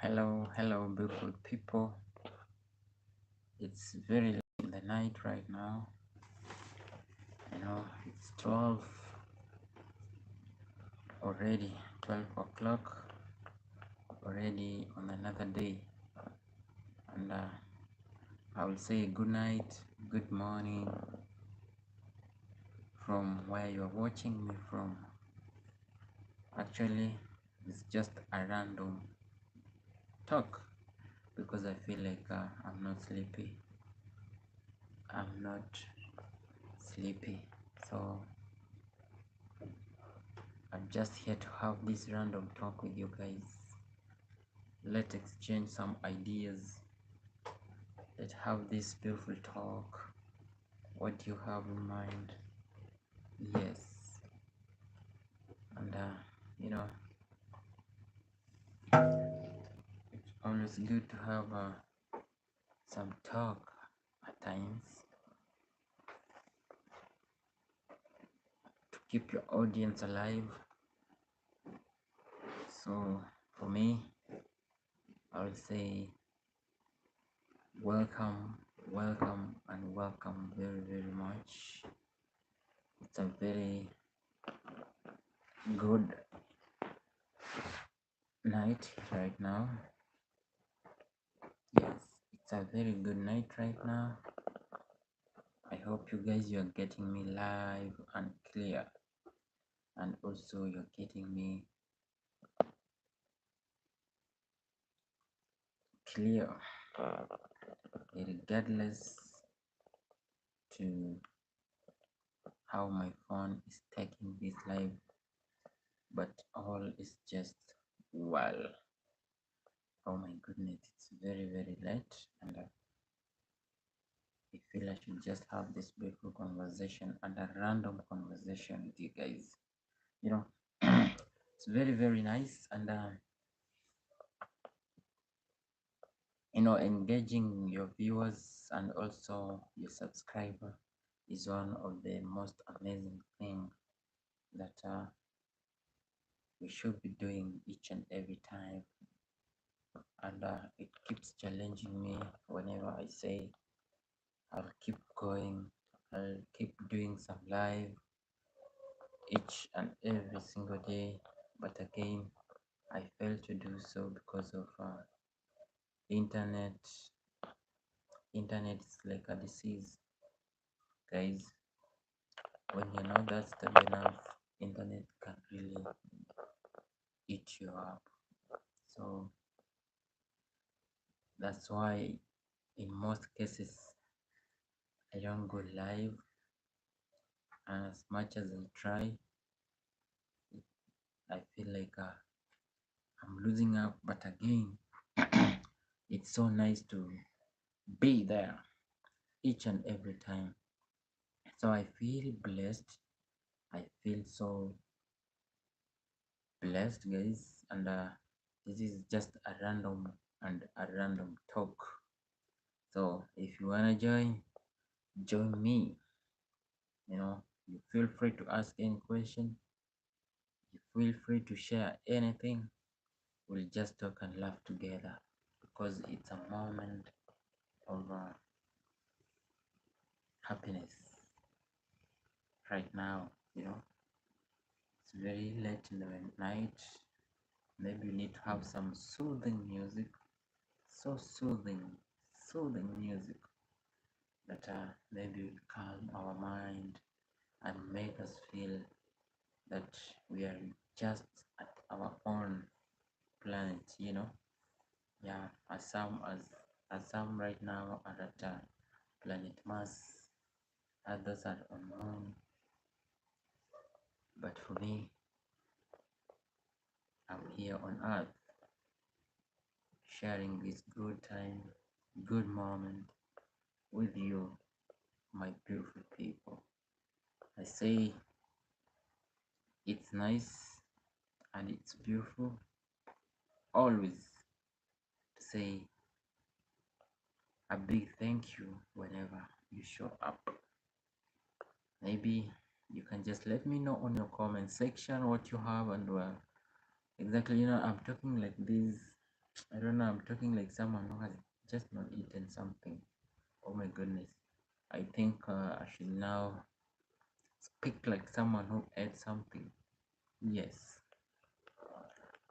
Hello, beautiful people. It's very late in the night right now. It's 12 already, 12 o'clock already on another day. And I will say good night, good morning from where you're watching me from. Actually, it's just a random talk because I feel like I'm not sleepy. I'm not sleepy. So I'm just here to have this random talk with you guys. Let's exchange some ideas. Let's have this beautiful talk. What do you have in mind? Yes. And it's always good to have some talk at times to keep your audience alive. So for me, I would say welcome, and welcome very, very much. It's a very good night right now. Yes, it's a very good night right now. I hope you guys, you're getting me live and clear, and also you're getting me clear regardless to how my phone is taking this live, but all is just well. Oh my goodness, it's very, very late, and I feel I should just have this beautiful conversation and a random conversation with you guys. It's very, very nice, and engaging your viewers and also your subscriber is one of the most amazing thing that we should be doing each and every time. And it keeps challenging me whenever I say I'll keep going, I'll keep doing some live each and every single day. But again, I fail to do so because of internet. Internet is like a disease, guys. When you're not that stable enough, internet can really eat you up. So that's why in most cases I don't go live, and as much as I try, I feel like I'm losing up. But again, it's so nice to be there each and every time. So I feel blessed. I feel so blessed, guys. And this is just a random talk. So if you wanna join me. You feel free to ask any question. You feel free to share anything. We'll just talk and laugh together because it's a moment of happiness right now. It's very late in the night. Maybe you need to have some soothing music, so soothing music that maybe will calm our mind and make us feel that we are just at our own planet. Yeah, as some right now are at planet Mars, others are on Moon, but for me, I'm here on Earth, sharing this good time, good moment with you, my beautiful people. I say it's nice and it's beautiful always to say a big thank you whenever you show up. Maybe you can just let me know on your comment section what you have, and exactly, I'm talking like this I don't know, I'm talking like someone who has just not eaten something. Oh my goodness. I think I should now speak like someone who ate something. Yes,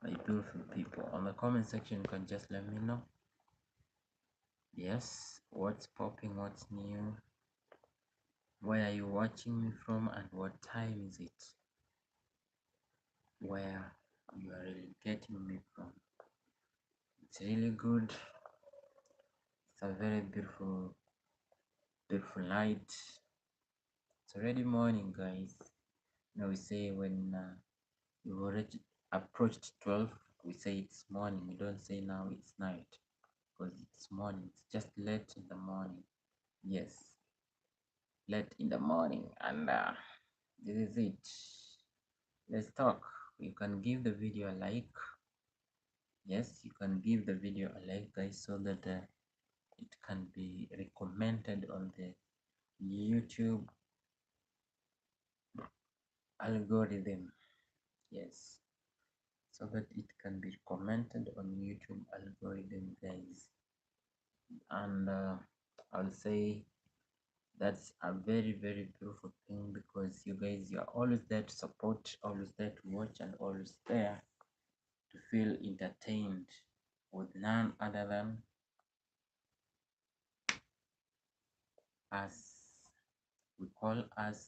my beautiful people. On the comment section, you can just let me know. Yes, what's popping, what's new, where are you watching me from, and what time is it? Where you are really getting me from. It's really good. It's a very beautiful, beautiful night. It's already morning, guys. Now we say when you already approached 12, we say it's morning. We don't say now it's night because it's morning. It's just late in the morning. Yes, late in the morning, and this is it. Let's talk. You can give the video a like. Yes, you can give the video a like, guys, so that it can be recommended on the YouTube algorithm. Yes, so that it can be commented on YouTube algorithm, guys. And I'll say that's a very, very beautiful thing, because you guys, you're always there to support, always there to watch, and always there to feel entertained with none other than us. We call us,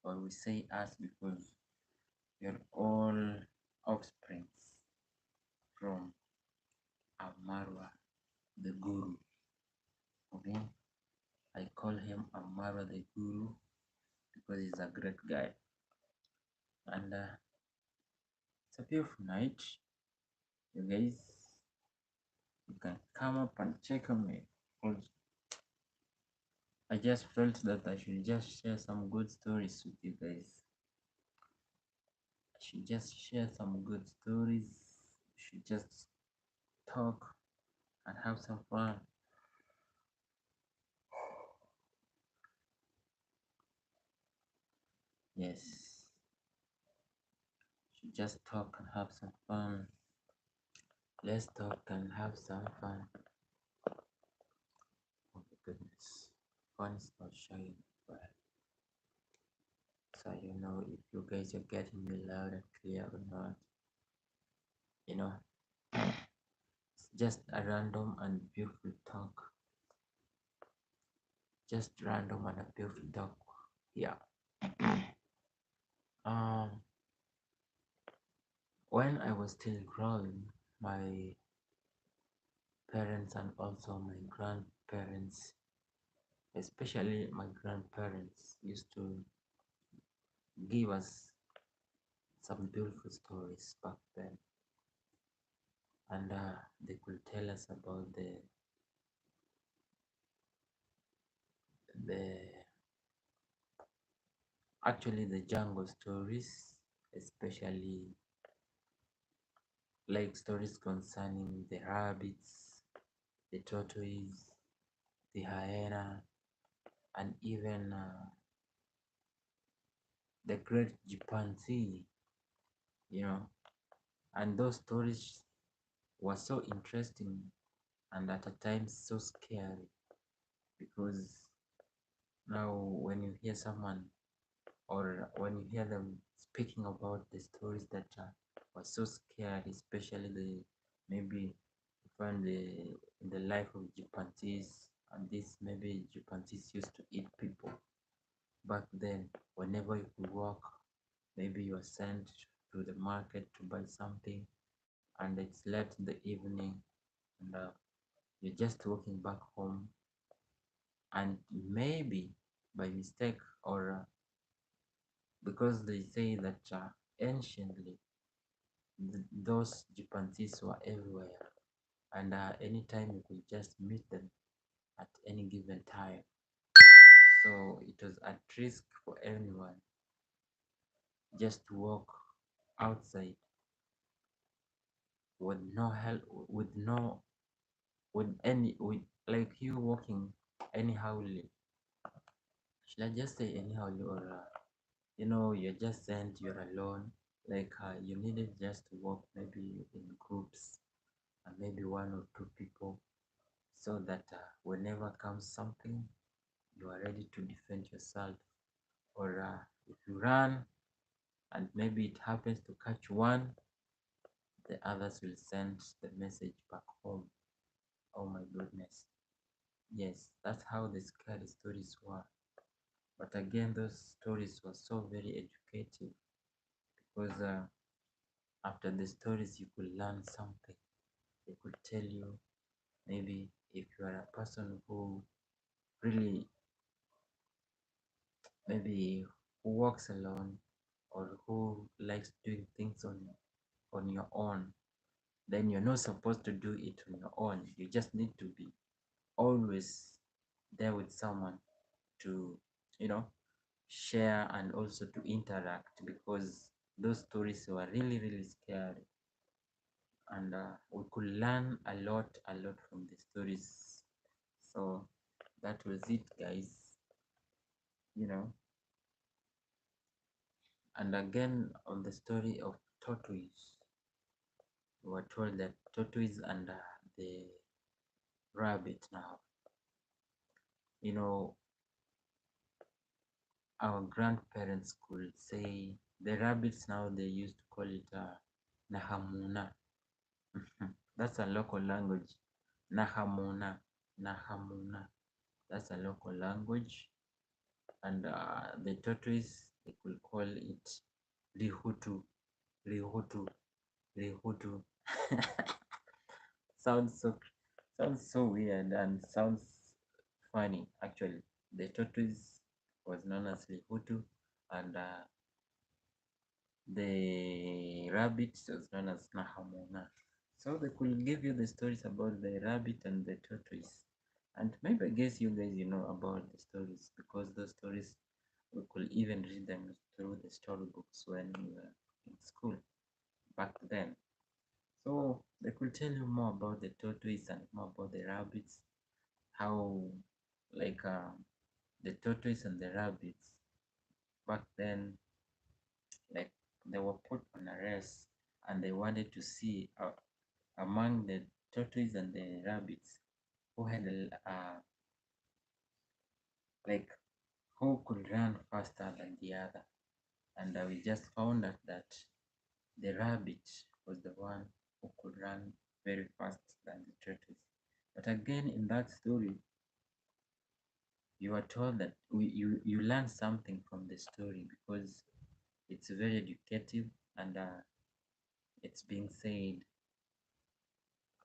or we say us, because we're all offsprings from Amarwa, the guru. Okay, I call him Amarwa the guru because he's a great guy. And it's a beautiful night. You guys, you can come up and check on me. I just felt that I should just share some good stories with you guys. I should just share some good stories. I should just talk and have some fun. Yes, should just talk and have some fun. Let's talk and have some fun. Oh my goodness, fun is not showing well. So you know if you guys are getting me loud and clear or not. You know, it's just a random and beautiful talk. Just random and a beautiful talk. Yeah. Um, when I was still growing, my parents and also my grandparents, especially my grandparents, used to give us some beautiful stories back then, and they could tell us about the actually the jungle stories, especially like stories concerning the rabbits, the tortoise, the hyena, and even the great chimpanzee, you know. And those stories were so interesting and at a time so scary, because now when you hear someone, or when you hear them speaking about the stories that were so scary, especially the maybe you find in the life of chimpanzees, and this maybe chimpanzees used to eat people back then. Whenever you could walk, maybe you are sent to the market to buy something, and it's late in the evening, and you're just walking back home, and maybe by mistake, or because they say that anciently those chimpanzees were everywhere, and anytime you could just meet them at any given time. So it was at risk for anyone just to walk outside with no help, with no, with any, with like you walking anyhow. Should I just say anyhow, or you're just sent, you're alone, like you needed just to walk maybe in groups, and maybe one or two people, so that whenever comes something, you are ready to defend yourself. Or if you run and maybe it happens to catch one, the others will send the message back home. Oh my goodness. Yes, that's how the scary stories were. But again, those stories were so very educative because after the stories, you could learn something. They could tell you maybe if you are a person who really, maybe who walks alone or who likes doing things on your own, then you're not supposed to do it on your own. You just need to be always there with someone to, you know, share and also to interact, because those stories were really, really scary. And we could learn a lot from the stories. So that was it, guys. You know, and again on the story of tortoise, we were told that tortoise and the rabbit now, you know, our grandparents could say the rabbits now they used to call it nahamuna. That's a local language. Nahamuna, nahamuna. That's a local language. And the tortoise they could call it rihutu, rihutu, rihutu. sounds so sounds so weird and sounds funny actually. The tortoise was known as rihutu, and the rabbit was known as Nahamuna. So they could give you the stories about the rabbit and the tortoise. And maybe I guess you guys you know about the stories, because those stories we could even read them through the storybooks when we were in school back then. So they could tell you more about the tortoise and more about the rabbits, how like the tortoise and the rabbits back then, like they were put on a race and they wanted to see among the tortoise and the rabbits who had like who could run faster than the other. And we just found out that the rabbit was the one who could run very fast than the tortoise. But again, in that story, you are told that you learn something from the story, because it's very educative, and it's being said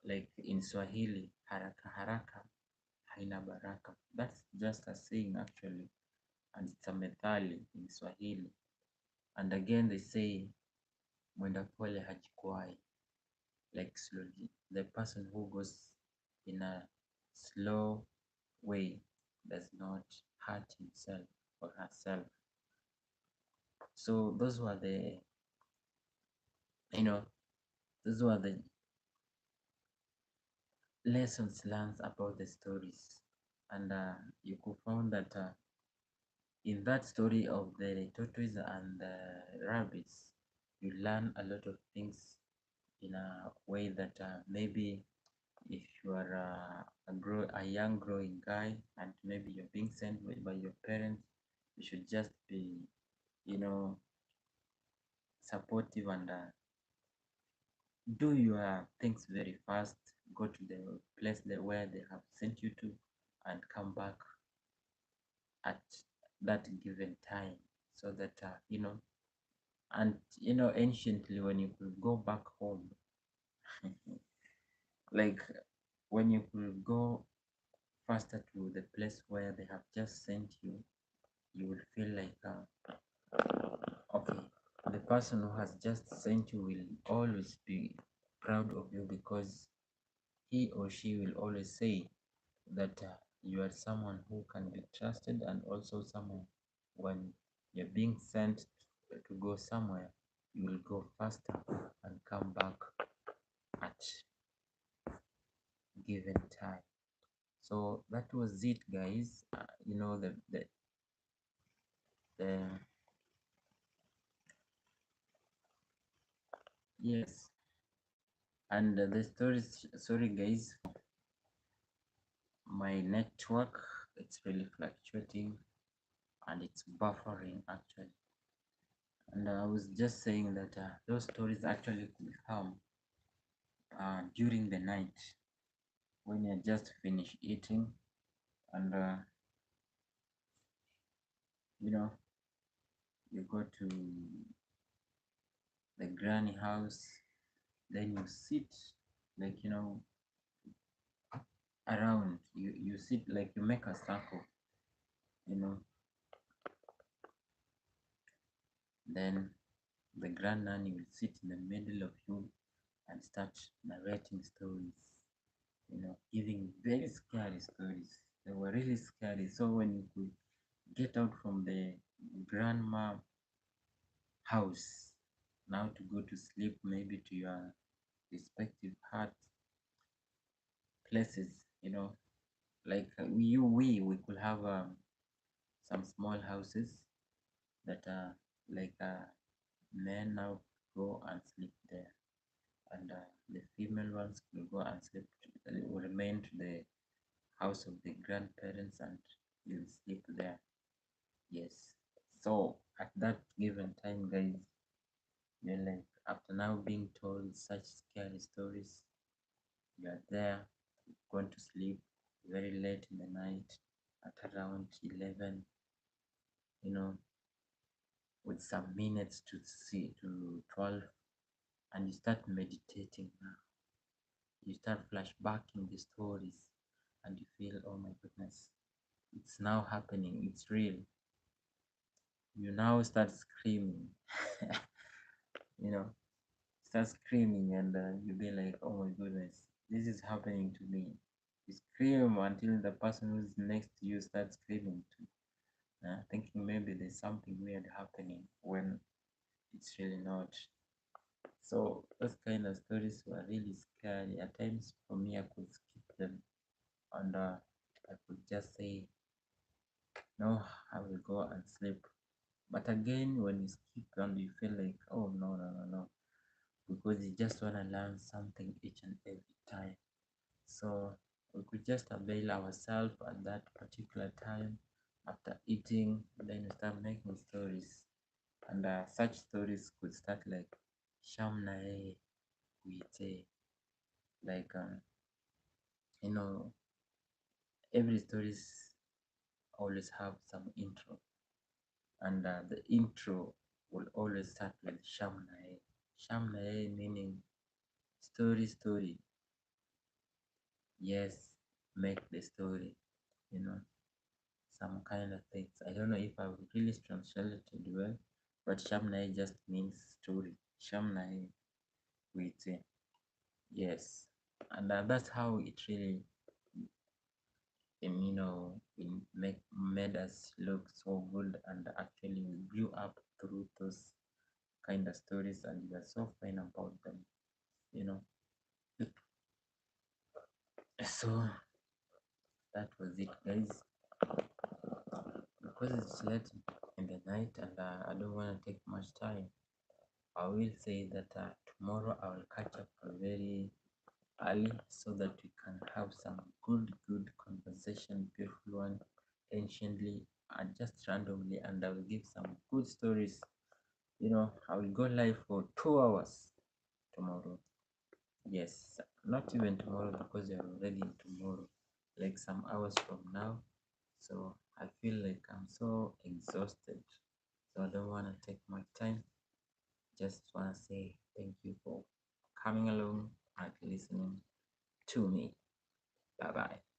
like in Swahili, haraka haraka haina baraka. That's just a saying actually, and it's a methali in Swahili. And again, they say mwenda pole hajikwai, like slowly. The person who goes in a slow way does not hurt himself or herself. So those were the, you know, those were the lessons learned about the stories. And you could find that in that story of the tortoise and the rabbits, you learn a lot of things in a way that maybe if you are a young growing guy and maybe you're being sent by your parents, you should just be, you know, supportive and do your things very fast. Go to the place where they have sent you to, and come back at that given time, so that you know. And you know, anciently when you could go back home, like when you could go faster to the place where they have just sent you, you will feel like okay, the person who has just sent you will always be proud of you, because he or she will always say that you are someone who can be trusted, and also someone when you're being sent to go somewhere, you will go faster and come back at given time. So that was it, guys. You know, the yes, And the stories, sorry guys, my network, it's really fluctuating and it's buffering actually. And I was just saying that those stories actually could come during the night when you just finish eating and you know, you go to the granny house, then you sit like, you know, around, you sit like you make a circle, you know, then the grand nanny will sit in the middle of you and start narrating stories, you know, giving very scary stories. They were really scary. So when you could get out from the grandma house now to go to sleep, maybe to your respective hut places, you know, like we could have some small houses that are like men now go and sleep there, and the female ones will go and sleep, will remain to the house of the grandparents and you'll sleep there. Yes. So at that given time, guys, you're like, after now being told such scary stories, you're there, going to sleep very late in the night at around 11, you know, with some minutes to see to 12, and you start meditating now. You start flashbacking the stories and you feel, oh my goodness, it's now happening, it's real. You now start screaming, you know, start screaming, and you be like, oh my goodness, this is happening to me. You scream until the person who's next to you starts screaming too, thinking maybe there's something weird happening when it's really not. So those kind of stories were really scary. At times for me, I could skip them, and I could just say, no, I will go and sleep. But again, when you skip and you feel like, oh no, no, no, no, because you just want to learn something each and every time. So we could just avail ourselves at that particular time after eating, then start making stories. And such stories could start like Shamnae, we say, like, you know, every stories always have some intro, and the intro will always start with Shamnae. Shamnae meaning story, story. Yes, make the story, you know, some kind of things. I don't know if I would really translate it well, but Shamnae just means story. Shamnae with yes, and that's how it really, you know, it made us look so good, and actually we grew up through those kind of stories, and we are so fine about them, you know. So that was it, guys. Because it's late in the night and I don't want to take much time, I will say that tomorrow I will catch up very early so that we can have some good conversation, beautiful one, anciently and just randomly, and I will give some good stories. You know, I will go live for 2 hours tomorrow. Yes, not even tomorrow because you're already in tomorrow, like some hours from now. So I feel like I'm so exhausted. So I don't want to take my time. Just want to say thank you for coming along and listening to me. Bye bye.